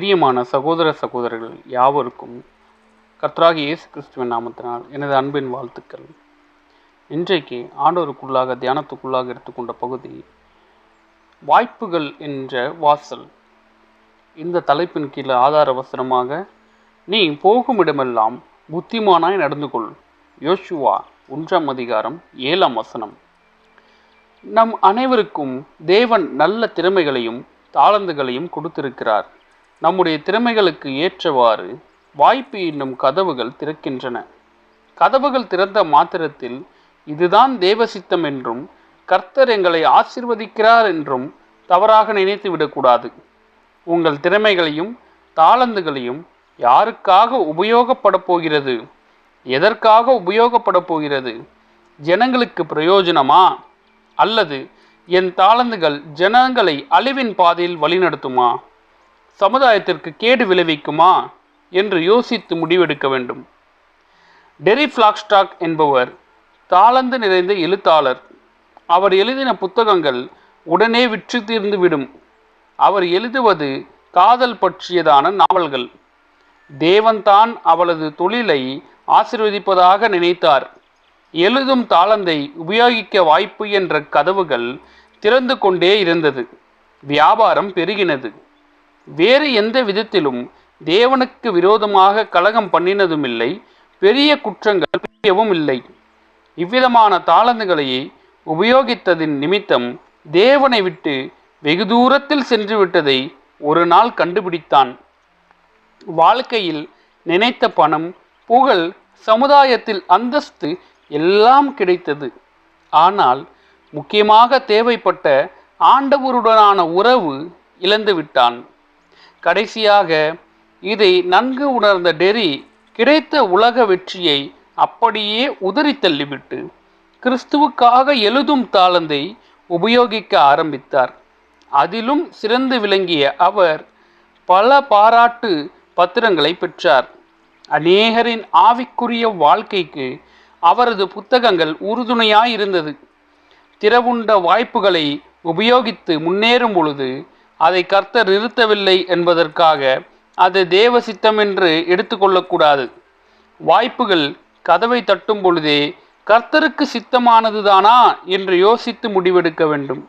பிரியமான சகோதர சகோதரர்கள் யாவருக்கும் கர்த்தராகிய இயேசு கிறிஸ்துவின் நாமத்தினால் எனது அன்பின் வாழ்த்துக்கள். இன்றைக்கு ஆண்டவருக்குள்ளாக தியானத்துக்குள்ளாக எடுத்துக்கொண்ட பகுதி வாய்ப்புகள் என்ற வாசல். இந்த தலைப்பின் கீழே ஆதார வசனமாக, நீ போகும் இடமெல்லாம் புத்திமானாய் நடந்து கொள். யோசுவா 1:7. நம் அனைவருக்கும் தேவன் நல்ல திறமைகளையும் தாளந்துகளையும் கொடுத்திருக்கிறார். நம்முடைய திறமைகளுக்கு ஏற்றவாறு வாய்ப்பு என்னும் கதவுகள் திறக்கின்றன. கதவுகள் திறந்த மாத்திரத்தில் இதுதான் தேவ சித்தம் என்றும் கர்த்தர் எங்களை ஆசீர்வதிக்கிறார் என்றும் தவறாக நினைத்து விடக்கூடாது. உங்கள் திறமைகளையும் தாளந்துகளையும் யாருக்காக உபயோகப்பட போகிறது? எதற்காக உபயோகப்பட போகிறது? ஜனங்களுக்கு பிரயோஜனமா, அல்லது என் தாளந்துகள் ஜனங்களை அழிவின் பாதையில் வழிநடத்துமா, சமுதாயத்திற்கு கேடு விளைவிக்குமா என்று யோசித்து முடிவெடுக்க வேண்டும். டெரி ஃப்ளாக்ஸ்டாக் என்பவர் தாளந்து நிறைந்த எழுத்தாளர். அவர் எழுதின புத்தகங்கள் உடனே விற்று தீர்ந்துவிடும். அவர் எழுதுவது காதல் பற்றியதான நாவல்கள். தேவன்தான் அவளது தொழிலை ஆசீர்வதிப்பதாக நினைத்தார். எழுதும் தாளந்தை உபயோகிக்க வாய்ப்பு என்ற கதவுகள் திறந்து கொண்டே இருந்தது. வியாபாரம் பெருகினது. வேறு எந்த விதத்திலும் தேவனுக்கு விரோதமாக கலகம் பண்ணினதுமில்லை, பெரிய குற்றங்கள் புரியவும் இல்லை. இவ்விதமான தாளந்துகளையே உபயோகித்ததின் நிமித்தம் தேவனை விட்டு வெகு தூரத்தில் சென்று விட்டதை ஒரு நாள் கண்டுபிடித்தான். வாழ்க்கையில் நினைத்த பணம், புகழ், சமுதாயத்தில் அந்தஸ்து எல்லாம் கிடைத்தது. ஆனால் முக்கியமாக தேவைப்பட்ட ஆண்டவருடனான உறவு இழந்து விட்டான். கடைசியாக இதை நன்கு உணர்ந்த டெரி கிடைத்த உலக வெற்றியை அப்படியே உதறி தள்ளிவிட்டு கிறிஸ்துவுக்காக எழுதும் தாளந்தை உபயோகிக்க ஆரம்பித்தார். அதிலும் சிறந்து விளங்கிய அவர் பல பாராட்டு பத்திரங்களை பெற்றார். அநேகரின் ஆவிக்குரிய வாழ்க்கைக்கு அவரது புத்தகங்கள் உறுதுணையாயிருந்தது. திறவுண்ட வாய்ப்புகளை உபயோகித்து முன்னேறும் பொழுது அதை கர்த்தர் நிறுத்தவில்லை என்பதற்காக அது தேவ சித்தம் என்று எடுத்துக்கொள்ளக்கூடாது. வாய்ப்புகள் கதவை தட்டும் பொழுதே கர்த்தருக்கு சித்தமானதுதானா என்று யோசித்து முடிவெடுக்க வேண்டும்.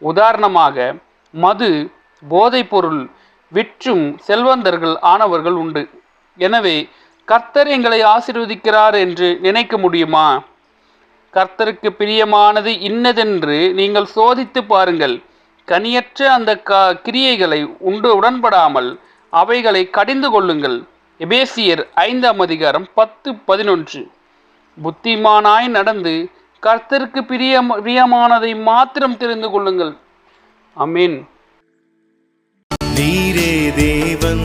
உதாரணமாக, மது, போதைப்பொருள் விற்றும் செல்வந்தர்கள் ஆனவர்கள் உண்டு. எனவே கர்த்தர் எங்களை ஆசீர்வதிக்கிறார் என்று நினைக்க முடியுமா? கர்த்தருக்கு பிரியமானது இன்னதென்று நீங்கள் சோதித்து பாருங்கள். கனியற்ற அந்த கிரியைகளை உடன்படாமல் அவைகளை கடிந்து கொள்ளுங்கள். எபேசியர் 5:10-11. புத்திமானாய் நடந்து கர்த்தருக்கு பிரியமானதை மாத்திரம் தெரிந்து கொள்ளுங்கள். ஆமென். நீரே தேவன்.